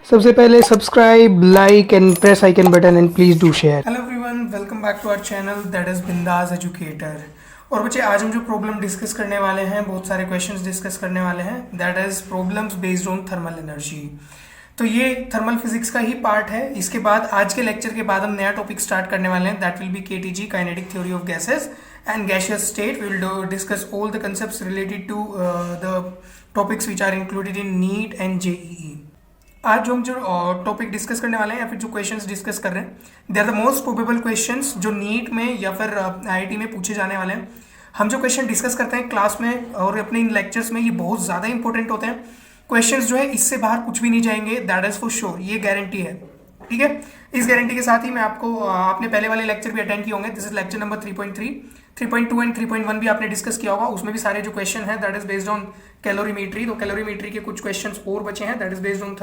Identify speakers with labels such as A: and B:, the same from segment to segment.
A: सबसे पहले subscribe, like and press icon button and please do share.
B: Hello everyone, welcome back to our channel that is Bindaas educator. और बच्चे आज हम जो प्रॉब्लम डिस्कस करने वाले हैं, बहुत सारे क्वेश्चंस डिस्कस करने वाले हैं, that is problems based on thermal energy. तो ये थर्मल फिजिक्स का ही पार्ट है। इसके बाद आज के लेक्चर के बाद हम नया टॉपिक स्टार्ट करने वाले हैं, that will be KTG, kinetic theory of gases and gaseous state. We will discuss all the concepts related to the topics which are included in NEET and JEE. आज जो हम जो टॉपिक डिस्कस करने वाले हैं या फिर जो क्वेश्चंस डिस्कस कर रहे हैं, they are the most probable questions जो नीट में या फिर आईआईटी में पूछे जाने वाले हैं। हम जो क्वेश्चन डिस्कस करते हैं क्लास में और अपने इन लेक्चर्स में, ये बहुत ज़्यादा इंपॉर्टेंट होते हैं। क्वेश्चंस जो है इससे बाहर कुछ भी नहीं जाएंगे, दैट इज फॉर श्योर, ये गारंटी है। ठीक है, इस गारंटी के साथ ही मैं आपको आपने पहले वाले लेक्चर भी अटेंड किए होंगे, this is lecture number 3.3, 3.2 and 3.1 भी आपने डिस्कस किया होगा। उसमें भी सारे जो क्वेश्चन है that is based on calorimetry. तो कैलोरीमेट्री के कुछ क्वेश्चंस और बचे हैं, that is based on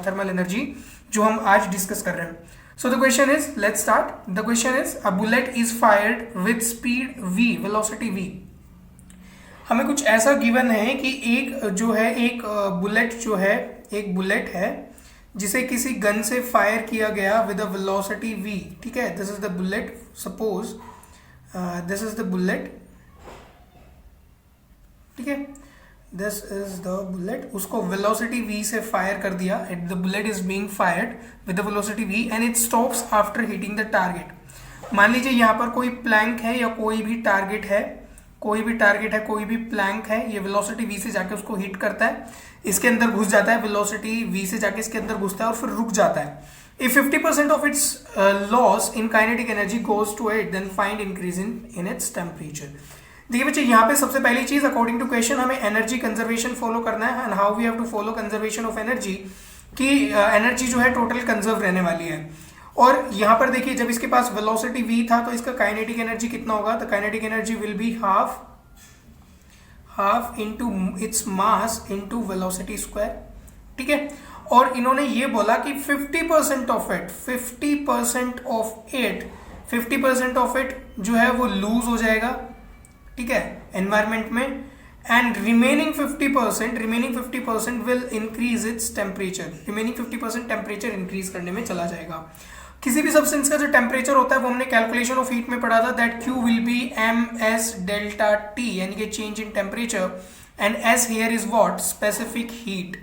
B: thermal energy, जो हम आज डिस्कस कर रहे हैं। So the question is, let's start. The question is, a bullet is fired with speed v, velocity v। हमें कुछ ऐसा गिवन है कि एक जो है एक बुलेट जो है, एक बुलेट है जिसे किसी गन से फायर किया गया विद अ वेलोसिटी v। ठीक है, this is the bullet, suppose this is the bullet. ठीक है, दिस इज द बुलेट, उसको वेलोसिटी v से फायर कर दिया। The bullet is being fired with the velocity v and it stops after hitting the target. मान लीजिए यहाँ पर कोई प्लैंक है या कोई भी टारगेट है, कोई भी टारगेट है, कोई भी प्लैंक है, ये वेलोसिटी v से जाके उसको हिट करता है, इसके अंदर घुस जाता है, वेलोसिटी v से जाके इसके अंदर घुसता है और फिर रुक जाता है। If 50% of its loss in kinetic energy goes to it, then find increase in its temperature। देखिए बच्चे, यहाँ पे सबसे पहली चीज, अकॉर्डिंग टू क्वेश्चन हमें एनर्जी कंजर्वेशन फॉलो करना है। And how we have to follow conservation of energy, कि एनर्जी जो है टोटल कंजर्व रहने वाली है। और यहाँ पर देखिए, जब इसके पास वेलोसिटी v था तो इसका काइनेटिक एनर्जी कितना होगा? The kinetic energy will be half into its mass into velocity square. ठीक है, और इन्होंने ये बोला कि 50% ऑफ इट जो है वो लूज हो जाएगा, ठीक है, एनवायरमेंट में, and remaining 50% will increase its temperature. Remaining 50% temperature increase करने में चला जाएगा। किसी भी सब्सटेंस का जो टेम्परेचर होता है वो हमने कैलकुलेशन ऑफ हीट में पढ़ा था, that Q will B ms delta T, यानी कि change in temperature, and S here is what? Specific heat.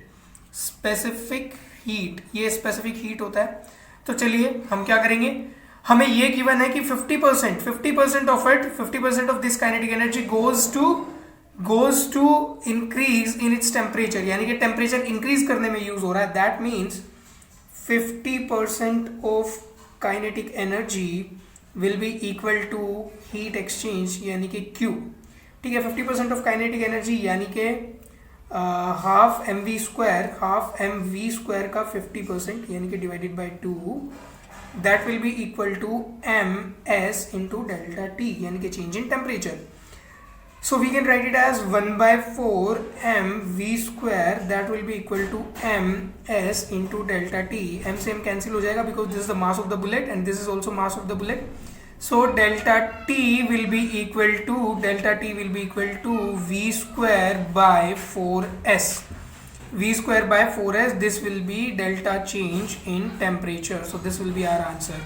B: Specific heat, ये स्पेसिफिक हीट होता है। तो चलिए हम क्या करेंगे, हमें ये गिवन है कि 50% of it, 50% of this kinetic energy goes to increase in its temperature, यानी कि टेम्परेचर इंक्रीज करने में यूज हो रहा है। That means 50% of kinetic energy will be equal to heat exchange, यानी कि Q। ठीक है, 50% ऑफ काइनेटिक एनर्जी यानी कि हाफ mv स्क्वायर का 50% यानी कि divided by 2, that will be equal to ms into delta T, यानी कि change in temperature. So we can write it as 1/4 mv square, that will be equal to ms into delta T. m से m cancel हो जाएगा because this is the mass of the bullet and this is also mass of the bullet. So delta T will be equal to V square by 4s. V square by 4s, this will be delta change in temperature. So this will be our answer.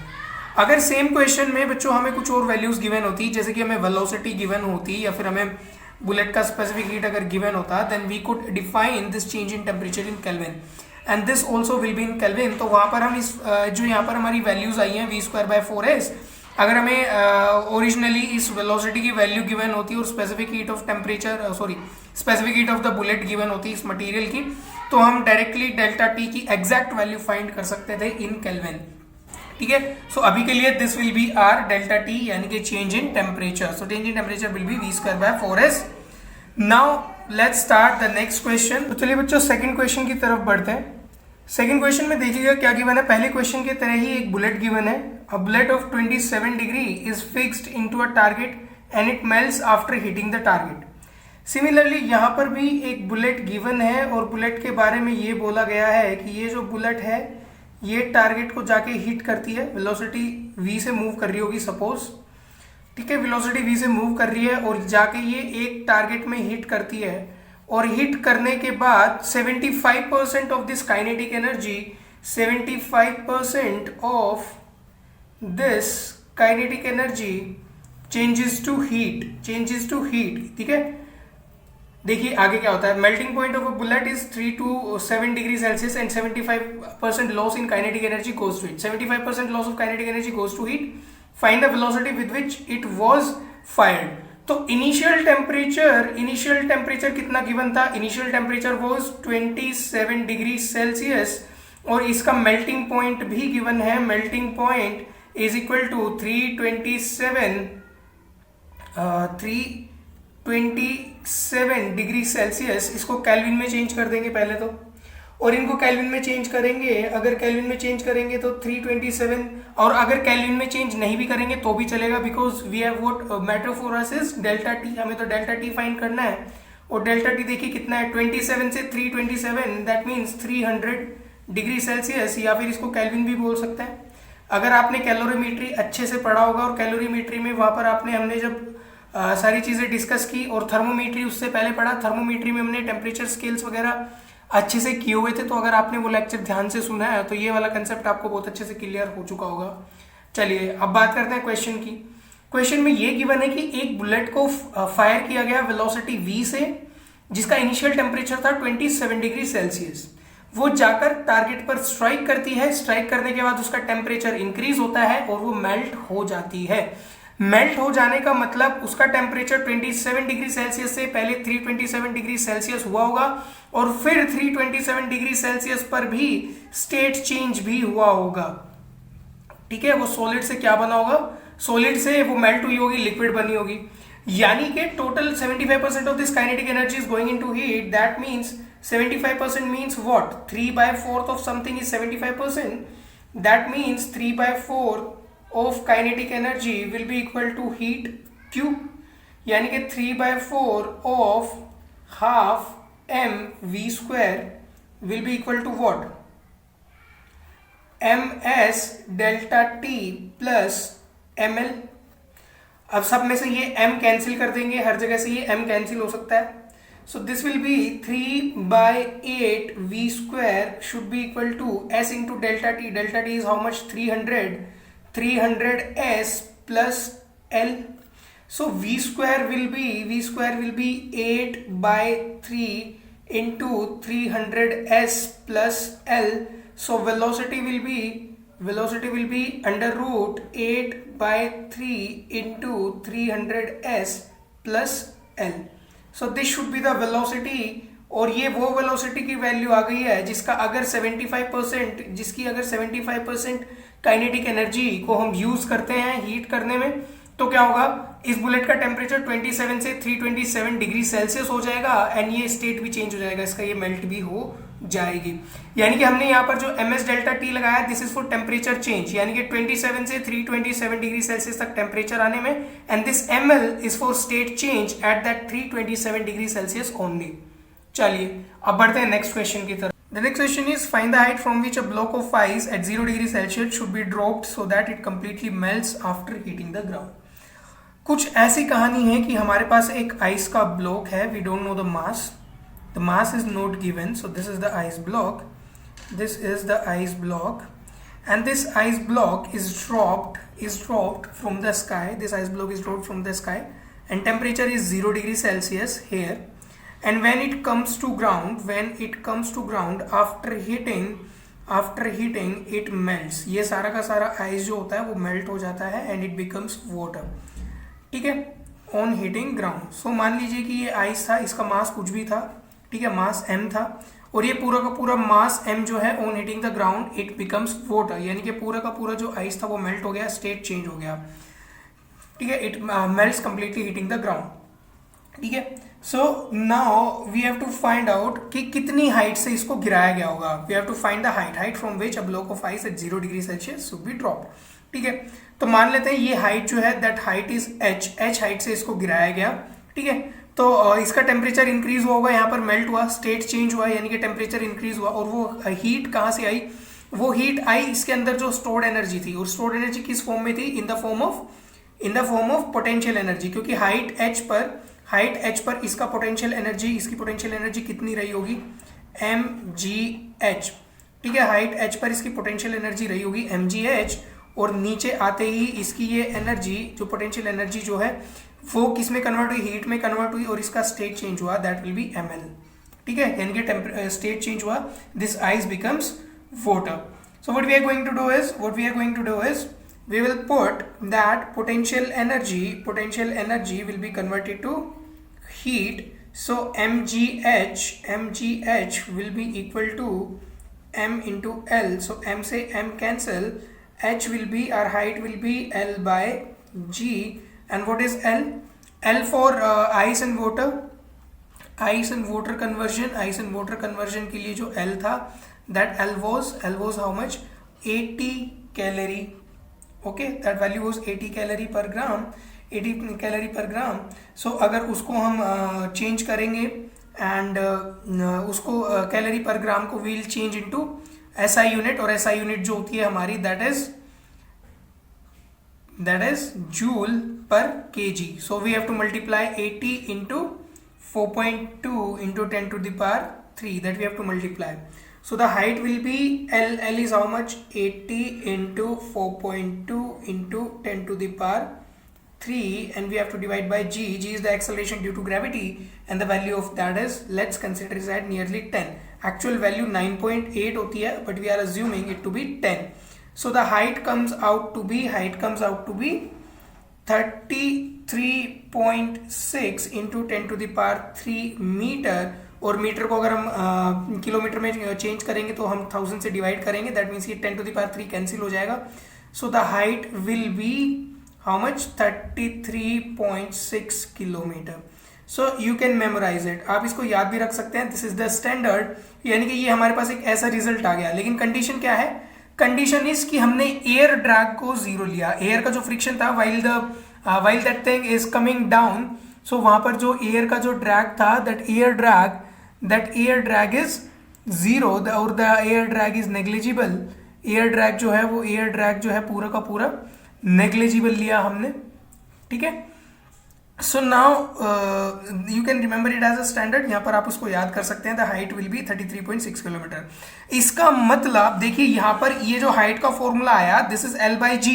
B: अगर same question में बच्चों हमें कुछ और values given होती, जैसे कि हमें वेलोसिटी गिवन होती या फिर हमें बुलेट का स्पेसिफिक हीट अगर गिवन होता, then we could define this change in temperature in kelvin, and this also will be in kelvin. तो वहां पर हम इस जो यहाँ पर हमारी वैल्यूज आई हैं V square by 4s, अगर हमें ओरिजिनली इस वेलोसिटी की वैल्यू गिवन होती और specific heat of temperature specific heat of the bullet given होती इस मटेरियल की, तो हम डायरेक्टली डेल्टा टी की एग्जैक्ट वैल्यू फाइंड कर सकते थे इन केल्विन। ठीक है, सो अभी के लिए this will be R delta T, यानी कि change in temperature. So change in temperature will be V square by 4s। Now let's start the next question. तो चलिए बच्चों सेकंड क्वेश्चन की तरफ बढ़ते हैं। सेकंड क्वेश्चन में देखिएगा क्या गिवन है। पहले क्वेश्चन की तरह ही एक बुलेट गिवन है। A bullet of 27 degree is fixed into a target and it melts after hitting the target. Similarly यहाँ पर भी एक बुलेट गिवन है और बुलेट के बारे में ये बोला गया है कि ये जो बुलेट है ये टारगेट को जाके हिट करती है, वेलोसिटी v से मूव कर रही होगी सपोज। ठीक है, वेलोसिटी v से मूव कर रही है और जाके ये एक टारगेट में हिट करती है और हीट करने के बाद 75% of this kinetic energy, 75% of this kinetic energy changes to heat, ठीक है। देखिए आगे क्या होता है, melting point of a bullet is 3 to 7 degree Celsius and 75% loss in kinetic energy goes to heat, 75% loss of kinetic energy goes to heat, find the velocity with which it was fired. तो initial temperature कितना given था, initial temperature was 27 degree Celsius और इसका melting point भी given है, melting point is equal to 327 degree Celsius. इसको kelvin में change कर देंगे पहले तो, और इनको केल्विन में चेंज करेंगे, अगर केल्विन में चेंज करेंगे तो 327, और अगर केल्विन में चेंज नहीं भी करेंगे तो भी चलेगा, because we have what matter for us is delta T, हमें तो डेल्टा टी फाइंड करना है। और डेल्टा टी देखिए कितना है, 27 से 327, दैट मीन्स 300 डिग्री सेल्सियस, या फिर इसको केल्विन भी बोल सकते हैं। अगर आपने कैलोरीमेट्री अच्छे से पढ़ा होगा, और कैलोरीमेट्री में वहां पर हमने जब सारी चीज़ें डिस्कस की, और थर्मोमीट्री उससे पहले पढ़ा, थर्मोमीट्री में हमने टेम्परेचर स्केल्स वगैरह अच्छे से किए हुए थे, तो अगर आपने वो लेक्चर ध्यान से सुना है तो ये वाला कंसेप्ट आपको बहुत अच्छे से क्लियर हो चुका होगा। चलिए अब बात करते हैं क्वेश्चन की। क्वेश्चन में ये गिवन है कि एक बुलेट को फायर किया गया वेलोसिटी v से, जिसका इनिशियल टेम्परेचर था 27 डिग्री सेल्सियस। वो जाकर टारगेट पर स्ट्राइक करती है, स्ट्राइक करने के बाद उसका टेम्परेचर इंक्रीज होता है और वो मेल्ट हो जाती है। मेल्ट हो जाने का मतलब उसका टेम्परेचर 27 डिग्री सेल्सियस से पहले 327 डिग्री सेल्सियस हुआ होगा, और फिर 327 डिग्री सेल्सियस पर भी स्टेट चेंज भी हुआ होगा, ठीक है। वो सॉलिड से क्या बना होगा, सॉलिड से वो मेल्ट हुई होगी, लिक्विड बनी होगी, यानी कि total 75% of this kinetic energy is going into heat. That means 75% means what, 3/4 of something is 75%, that means 3/4 of kinetic energy will be equal to heat Q, यानी कि 3/4 of half mv square will be equal to what, ms delta t plus ml। अब सब में से ये m cancel कर देंगे, हर जगह से ये m कैंसिल हो सकता है, so this will be 3/8 v square should be equal to s into delta t। delta t is how much, 300s plus L, so v square will be 8/3 into 300s plus L, so velocity will be under root 8/3 into 300s plus L, so this should be the velocity। और ये वो velocity की value आ गई है जिसकी अगर 75% kinetic energy को हम यूज करते हैं हीट करने में, तो क्या होगा, इस बुलेट का टेम्परेचर 27 से 327 डिग्री सेल्सियस हो जाएगा, एंड ये स्टेट भी चेंज हो जाएगा, इसका ये मेल्ट भी हो जाएगी। यानी कि हमने यहाँ पर जो ms डेल्टा t लगाया, this is for temperature change, यानी कि 27 से 327 डिग्री सेल्सियस तक टेम्परेचर आने में, and this ml is for state change at that 327 degree Celsius only. चलिए अब बढ़ते हैं नेक्स्ट क्वेश्चन की तरफ। The next question is, find the height from which a block of ice at 0 degree Celsius should be dropped so that it completely melts after hitting the ground। कुछ ऐसी कहानी है कि हमारे पास एक आइस का ब्लॉक है, we don't know the mass, the mass is not given, so this is the ice block, this is the ice block, and this ice block is dropped from the sky, this ice block is dropped from the sky, and temperature is 0 degree Celsius here, and when it comes to ground after heating it melts। ये सारा का सारा ice जो होता है वो melt हो जाता है and it becomes water, ठीक है, on hitting ground। सो मान लीजिए कि ये आइस था, इसका मास कुछ भी था, ठीक है, मास m था, और ये पूरा का पूरा मास m जो है on hitting the ground it becomes water, यानी कि पूरा का पूरा जो आइस था वो मेल्ट हो गया, स्टेट चेंज हो गया, ठीक है, it melts completely hitting the ground, ठीक है। So now we have to find out कि कितनी हाइट से इसको गिराया गया होगा। We have to find the height from which a block of ice at 0 degree Celsius should be dropped, ठीक है। तो मान लेते हैं ये हाइट जो है that height is h height से इसको गिराया गया, ठीक है। तो इसका टेम्परेचर इंक्रीज हुआ होगा, यहाँ पर मेल्ट हुआ, स्टेट चेंज हुआ, यानी कि टेम्परेचर इंक्रीज हुआ, और वो हीट कहाँ से आई, वो हीट आई इसके अंदर जो स्टोर्ड एनर्जी थी, और स्टोर्ड एनर्जी किस फॉर्म में थी, in the form of potential energy, क्योंकि हाइट h पर हाइट h पर इसका पोटेंशियल एनर्जी, इसकी पोटेंशियल एनर्जी कितनी रही होगी, mgh। ठीक है, हाइट h पर इसकी पोटेंशियल एनर्जी रही होगी mgh, और नीचे आते ही इसकी ये एनर्जी जो पोटेंशियल एनर्जी जो है वो किस में कन्वर्ट हुई, हीट में कन्वर्ट हुई, और इसका स्टेट चेंज हुआ, दैट विल बी ml। ठीक है, यानी कि स्टेट चेंज हुआ, this ice becomes water. So what we are going to do is we will put that potential energy will be converted to heat. So mgh will be equal to m into L. So m से m cancel, h will be, our height will be L by g. And what is L? L for ice and water conversion के लिए जो L था, that L was how much, 80 calorie. Okay, that value was 80 calorie per gram. So अगर उसको हम change करेंगे and उसको calorie पर ग्राम को we'll change into SI unit, और SI यूनिट जो होती है हमारी that is joule per kg. So we have to multiply 80 into 4.2 into 10 to the power 3, that we have to multiply. So the height will be L is how much, 80 into 4.2 into 10 to the power 3, and we have to divide by g. G is the acceleration due to gravity, and the value of that is, let's consider is at nearly 10. Actual value 9.8 होती है, but we are assuming it to be 10. So the height comes out to be 33.6 into 10 to the power 3 meter, और metre को अगर हम kilometre में change करेंगे तो हम 1000 से डिवाइड करेंगे, दैट मीन्स ये 10 टू द पावर 3 कैंसिल हो जाएगा. So the height will be how much, 33.6 kilometre. So you can memorise it, आप इसको याद भी रख सकते हैं. दिस इज द स्टैंडर्ड, यानी कि ये हमारे पास एक ऐसा रिजल्ट आ गया. लेकिन कंडीशन क्या है, कंडीशन इज कि हमने एयर ड्रैग को जीरो लिया. एयर का जो फ्रिक्शन था while that thing is coming down, so वहां पर जो एयर का जो ड्रैग था, that air drag is zero, और the air drag is negligible. Air drag जो है वो एयर ड्रैग जो है पूरा का पूरा नेग्लिजिबल लिया हमने. ठीक है, so now you can remember it as a standard. यहां पर आप उसको याद कर सकते हैं. The height will be 33.6 kilometre. इसका मतलब देखिए यहां पर ये जो हाइट का फॉर्मूला आया, this is L by G.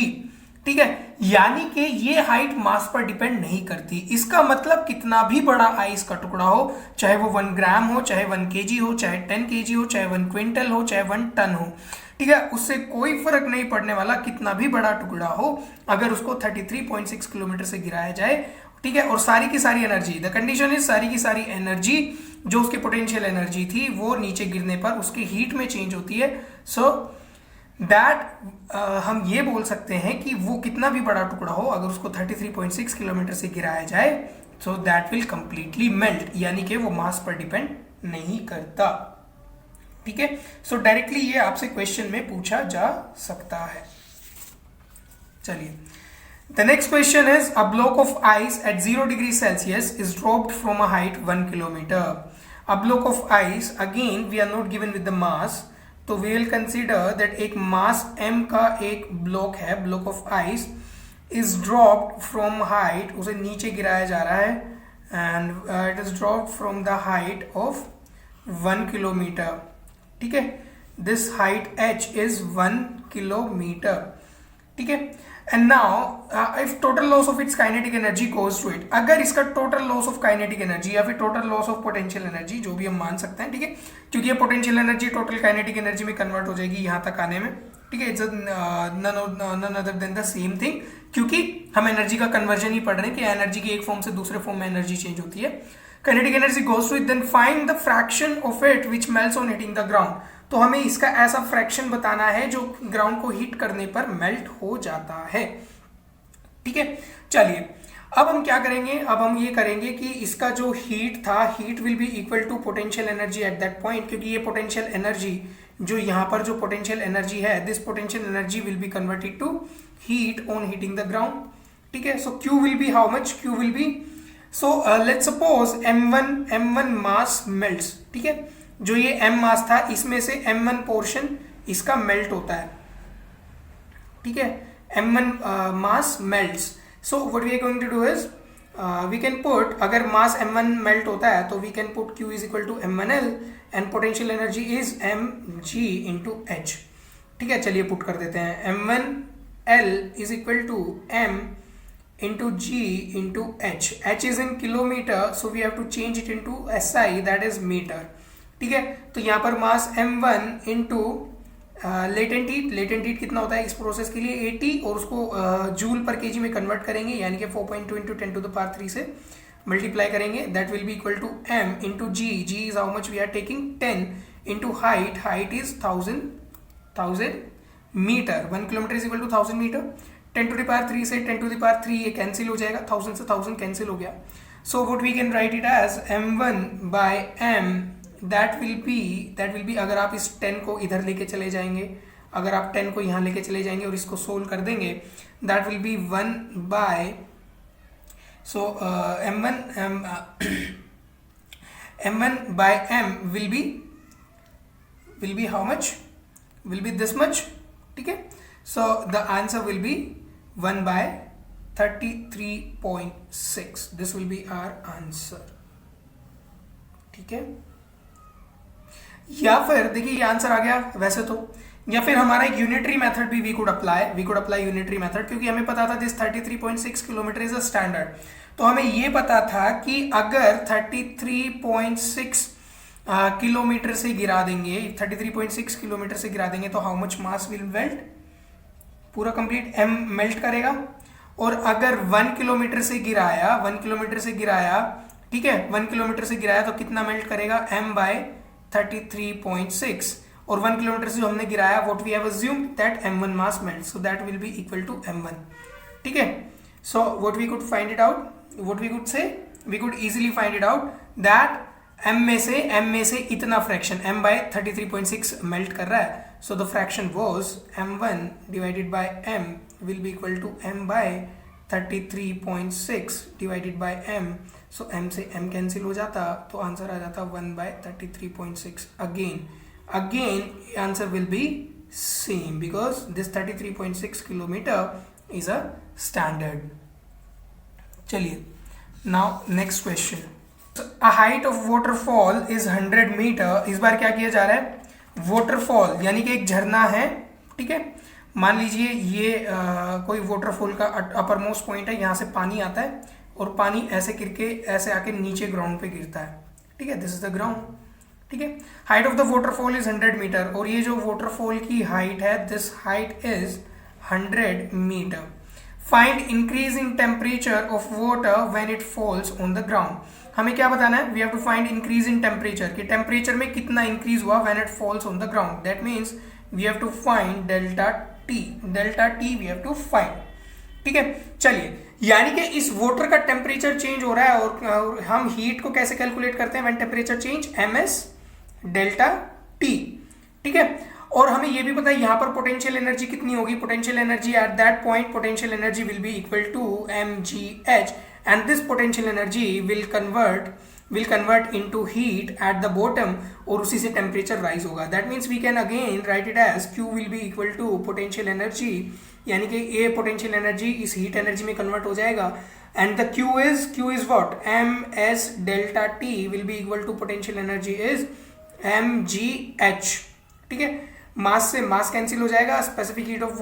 B: ठीक है, यानी कि ये हाइट मास पर डिपेंड नहीं करती. इसका मतलब कितना भी बड़ा आइस का टुकड़ा हो, चाहे वो 1 ग्राम हो, चाहे 1 kg हो, चाहे 10 kg हो, चाहे 1 क्विंटल हो, चाहे 1 टन हो, ठीक है, उससे कोई फर्क नहीं पड़ने वाला. कितना भी बड़ा टुकड़ा हो, अगर उसको 33.6 किलोमीटर से गिराया जाए, ठीक है, और सारी की सारी एनर्जी, द कंडीशन इज सारी की सारी एनर्जी जो उसकी पोटेंशियल एनर्जी थी वो नीचे गिरने पर उसकी हीट में चेंज होती है. सो दैट हम ये बोल सकते हैं कि वो कितना भी बड़ा टुकड़ा हो, अगर उसको 33.6 किलोमीटर से गिराया जाए, सो दैट विल कंप्लीटली मेल्ट, यानी कि वो मास पर डिपेंड नहीं करता. ठीक है, सो डायरेक्टली ये आपसे क्वेश्चन में पूछा जा सकता है. चलिए, the next question is, a block of ice at 0 degrees Celsius is dropped from a height 1 kilometer. A block of ice, again we are not given with the mass, तो we will consider that एक mass m का एक block है, block of ice is dropped from height, उसे नीचे गिराया जा रहा है, and it is dropped from the height of 1 kilometer. ठीक है, this height h is 1 kilometer. ठीक है, and now if total loss of its kinetic energy goes to it, अगर इसका total loss of kinetic energy या फिर total loss of potential energy, जो भी हम मान सकते हैं, ठीक है, क्योंकि ये potential energy total kinetic energy में convert हो जाएगी यहाँ तक आने में. ठीक है, it's none other than the same thing, क्योंकि हम एनर्जी का कन्वर्जन ही पढ़ रहे हैं कि एनर्जी की एक फॉर्म से दूसरे फॉर्म में एनर्जी चेंज होती है. kinetic energy goes to it, then find the fraction of it which melts on hitting the ground. तो हमें इसका ऐसा फ्रैक्शन बताना है जो ग्राउंड को हिट करने पर मेल्ट हो जाता है. ठीक है, चलिए अब हम क्या करेंगे, अब हम ये करेंगे कि इसका जो हीट था, heat will be equal to potential energy at that point, क्योंकि ये पोटेंशियल एनर्जी जो यहाँ पर जो पोटेंशियल एनर्जी है, this potential energy will be converted to heat on heating the ground. ठीक है, so Q will be how much, Q will be, so let's suppose m1 mass melts. ठीक है, जो ये m मास था इसमें से m1 पोर्शन इसका मेल्ट होता है. ठीक है, m1 mass melts. So what we are going to do is we can put, अगर मास m1 मेल्ट होता है तो we can put q is equal to m1l and potential energy is mg into h। ठीक है, चलिए put कर देते हैं, m1l is equal to m into g into h। h is in kilometre, so we have to change it into SI, that is metre. ठीक है, तो यहाँ पर मास m1 इंटू लेटेंट हीट कितना होता है इस प्रोसेस के लिए 80, और उसको जूल पर केजी में कन्वर्ट करेंगे, यानी कि 4.2 इंटू 10 टू द पावर 3 से मल्टीप्लाई करेंगे, that will be equal to m into g। g is how much we are taking 10 into height is 1000 metre, 1 kilometre is equal to 1000 metre. 10 to the power 3 से 10 to the power 3 ये cancel हो जाएगा, 1000 से 1000 cancel हो गया। So what we can write it as m1 by m, that will be, अगर आप इस 10 को इधर लेके चले जाएंगे, अगर आप 10 को यहाँ लेके चले जाएंगे और इसको सोल्व कर देंगे, that will be 1 by, so m1 by m will be how much? Will be this much. ठीक है, so the answer will be 1 by 33.6. this will be our answer. ठीक है, या फिर देखिए ये आंसर आ गया वैसे तो, या फिर हमारा एक यूनिटरी मेथड भी we could apply unitary method, क्योंकि हमें पता था this 33.6 kilometre is a standard. तो हमें ये पता था कि अगर 33.6 किलोमीटर से गिरा देंगे, 33.6 किलोमीटर से गिरा देंगे तो how much mass will melt, पूरा कंप्लीट m मेल्ट करेगा। और अगर 1 किलोमीटर से गिराया, 1 किलोमीटर से गिराया, ठीक है, 1 किलोमीटर से गिराया तो कितना मेल्ट करेगा, m बाय 33.6, और 1 किलोमीटर से जो हमने गिराया, what we have assumed that m1 mass melt, so that will be equal to m1। ठीक है, so what we could find it out, what we could say, we could easily find it out that m में से इतना fraction m by 33.6 melt कर रहा है, so the fraction was m1 divided by m will be equal to m by 33.6 divided by m, so m से m cancel हो जाता, तो आंसर आ जाता 1 बाय 33.6। Again answer will be same because this 33.6 kilometre is a standard. चलिए, now next question, a height of waterfall is 100 metre. इस बार क्या किया जा रहा है, वाटरफॉल यानी कि एक झरना है, ठीक है, मान लीजिए ये कोई वाटरफॉल का अपर मोस्ट पॉइंट है, यहाँ से पानी आता है और पानी ऐसे गिर के ऐसे आके नीचे ग्राउंड पे गिरता है, ठीक है, दिस इज द ग्राउंड। ठीक है, height of the waterfall is 100 metre, और ये जो वाटरफॉल की हाइट है, this height is 100 metre. Find increasing temperature of water when it falls on the ground. हमें क्या बताना है, we have to find increase in temperature, कि टेम्परेचर में कितना इंक्रीज हुआ when it falls on the ground, that means we have to find delta T we have to find. ठीक है, चलिए, यानी कि इस वाटर का टेम्परेचर चेंज हो रहा है, और हम हीट को कैसे कैलकुलेट करते हैं, when temperature change, ms delta T. ठीक है, और हमें यह भी पता है यहाँ पर पोटेंशियल एनर्जी कितनी होगी, potential energy at that point, potential energy will be equal to mgh, and this potential energy will convert into heat at the bottom, और उसी से टेम्परेचर राइज होगा। That means we can again write it as q will be equal to potential energy, यानी कि ये potential energy इस heat energy में convert हो जाएगा, and the q is what, ms delta t will be equal to potential energy is mgh। ठीक है, mass से मास कैंसिल हो जाएगा, specific heat of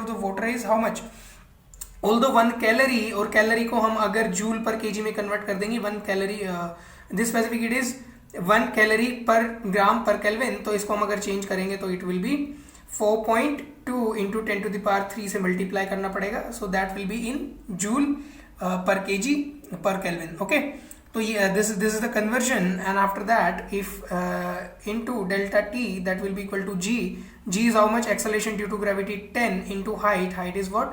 B: the water is how much, although 1 calorie, और calorie को हम अगर जूल पर केजी में कन्वर्ट कर देंगे, 1 calorie, this specific heat is 1 calorie पर ग्राम पर केल्विन, तो इसको हम अगर चेंज करेंगे तो it will be 4.2 into 10 to the power 3 से मल्टीप्लाई करना पड़ेगा, so that will be in joule per kg per kelvin. Okay, तो ये this is the conversion, and after that if into delta T that will be equal to g is how much, acceleration due to gravity 10 into height is what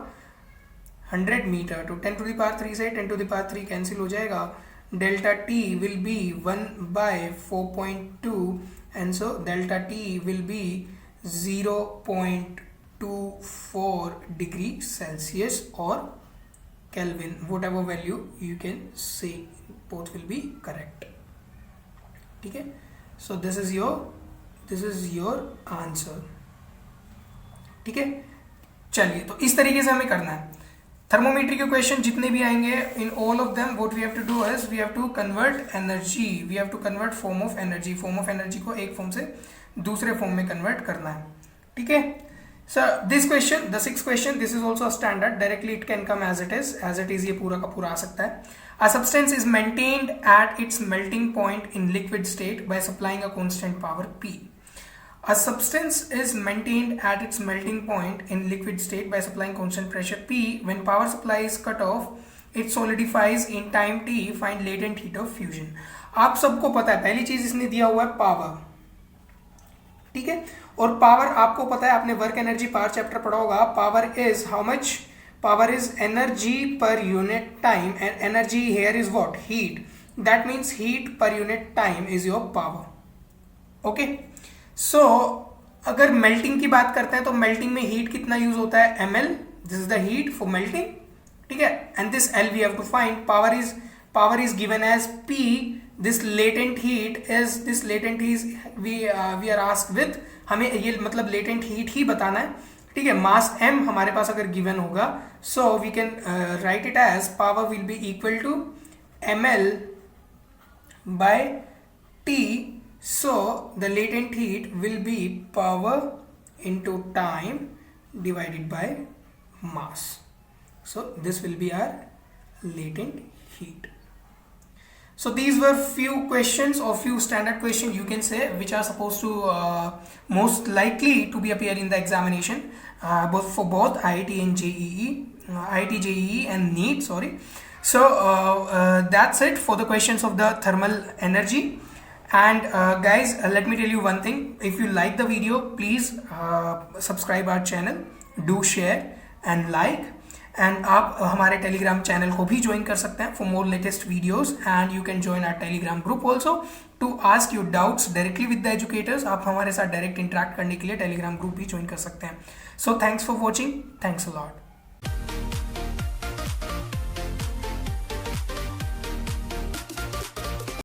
B: 100 meter, तो 10 to the power 3 से 10 to the power 3 cancel हो जाएगा, delta T will be 1 by 4.2, and so delta T will be 0.24 degree Celsius और Kelvin, whatever value you can say, both will be correct. ठीक है, so this is your answer. ठीक है, चलिए, तो इस तरीके से हमें करना है। थर्मोमीटर के क्वेश्चन जितने भी आएंगे, in all of them what we have to do is we have to convert energy, we have to convert form of energy, form of energy को एक फॉर्म से दूसरे फॉर्म में कन्वर्ट करना है, ठीक है। Sir this question, the 6th question, this is also standard, directly it can come as it is, ये पूरा का पूरा आ सकता है। A substance is maintained at its melting point in liquid state by supplying a constant power P. A substance is maintained at its melting point in liquid state by supplying constant pressure P. When power supply is cut off, it solidifies in time t. Find latent heat of fusion. आप सबको पता है, पहली चीज इसने दिया हुआ है पावर, ठीक है, और पावर आपको पता है, आपने वर्क एनर्जी पावर चैप्टर पढ़ा होगा, power is how much, power is energy per unit time, and energy here is what, heat, that means heat per unit time is your power, okay. So अगर melting की बात करते हैं तो melting में heat कितना यूज होता है, ml, this is the heat for melting, ठीक है, and this L we have to find, power is given as P, this latent heat we are asked with, हमें ये मतलब लेटेंट हीट ही बताना है, ठीक है। मास m हमारे पास अगर गिवन होगा, so we can write it as power will be equal to ml by T. So the latent heat will be power into time divided by mass. So this will be our latent heat. So these were few questions or few standard questions you can say which are supposed to most likely to be appear in the examination both for both IIT and JEE, IIT JEE and NEET, sorry. So that's it for the questions of the thermal energy. And guys, let me tell you one thing, if you like the video, please subscribe our channel, do share and like, and आप हमारे Telegram channel को भी join कर सकते हैं for more latest videos, and you can join our telegram group also to ask your doubts directly with the educators. आप हमारे साथ डायरेक्ट इंटरेक्ट करने के लिए टेलीग्राम ग्रुप भी ज्वाइन कर सकते हैं। So thanks for watching, thanks a lot.